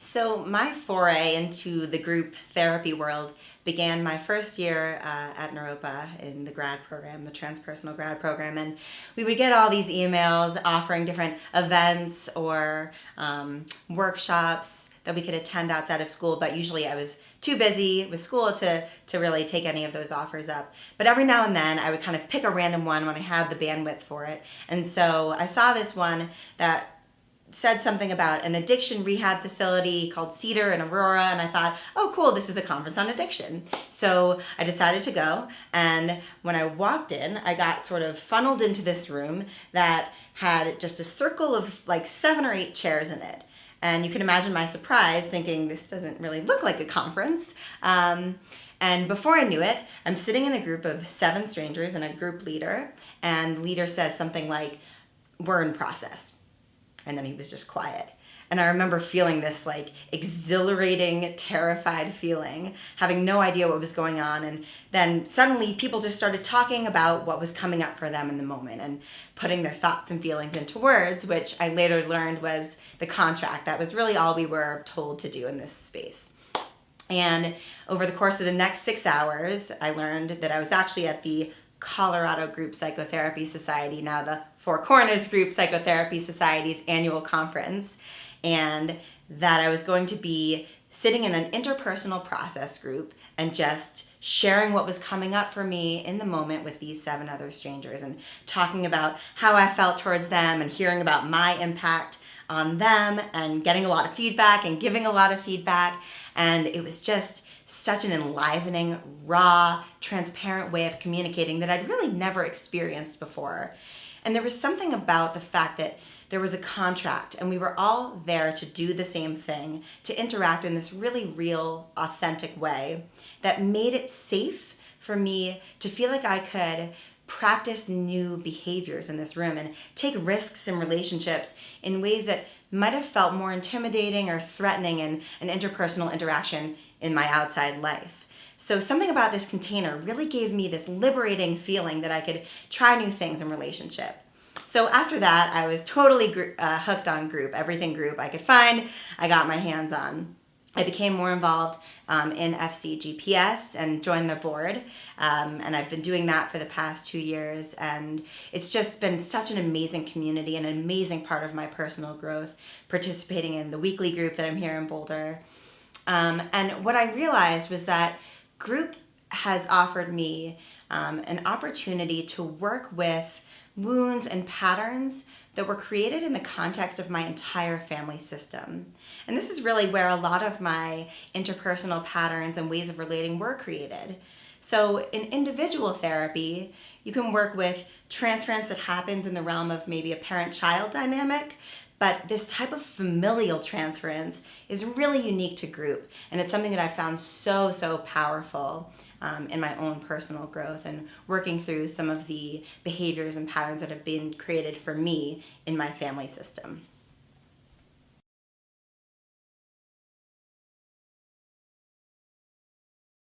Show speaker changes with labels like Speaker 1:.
Speaker 1: So my foray into the group therapy world began my first year at Naropa in the grad program, the transpersonal grad program, and we would get all these emails offering different events or workshops that we could attend outside of school, but usually I was too busy with school to really take any of those offers up. But every now and then I would kind of pick a random one when I had the bandwidth for it. And so I saw this one that said something about an addiction rehab facility called Cedar in Aurora, and I thought, oh cool, this is a conference on addiction. So I decided to go, and when I walked in, I got sort of funneled into this room that had just a circle of like 7 or 8 chairs in it. And you can imagine my surprise thinking this doesn't really look like a conference. And before I knew it, I'm sitting in a group of 7 strangers and a group leader, and the leader says something like, "We're in process." And then he was just quiet. And I remember feeling this like exhilarating, terrified feeling, having no idea what was going on. And then suddenly people just started talking about what was coming up for them in the moment and putting their thoughts and feelings into words, which I later learned was the contract. That was really all we were told to do in this space. And over the course of the next 6 hours, I learned that I was actually at the Colorado Group Psychotherapy Society, now the Four Corners Group Psychotherapy Society's annual conference, and that I was going to be sitting in an interpersonal process group and just sharing what was coming up for me in the moment with these 7 other strangers and talking about how I felt towards them and hearing about my impact on them and getting a lot of feedback and giving a lot of feedback. And it was just such an enlivening, raw, transparent way of communicating that I'd really never experienced before. And there was something about the fact that there was a contract and we were all there to do the same thing, to interact in this really real, authentic way that made it safe for me to feel like I could practice new behaviors in this room and take risks in relationships in ways that might have felt more intimidating or threatening in an interpersonal interaction in my outside life. So something about this container really gave me this liberating feeling that I could try new things in relationship. So after that, I was totally hooked on group. Everything group I could find, I got my hands on. I became more involved in FCGPS and joined the board. And I've been doing that for the past 2 years. And it's just been such an amazing community and an amazing part of my personal growth, participating in the weekly group that I'm here in Boulder. And what I realized was that group has offered me an opportunity to work with wounds and patterns that were created in the context of my entire family system. And this is really where a lot of my interpersonal patterns and ways of relating were created. So in individual therapy, you can work with transference that happens in the realm of maybe a parent-child dynamic, but this type of familial transference is really unique to group, and it's something that I found so powerful in my own personal growth and working through some of the behaviors and patterns that have been created for me in my family system.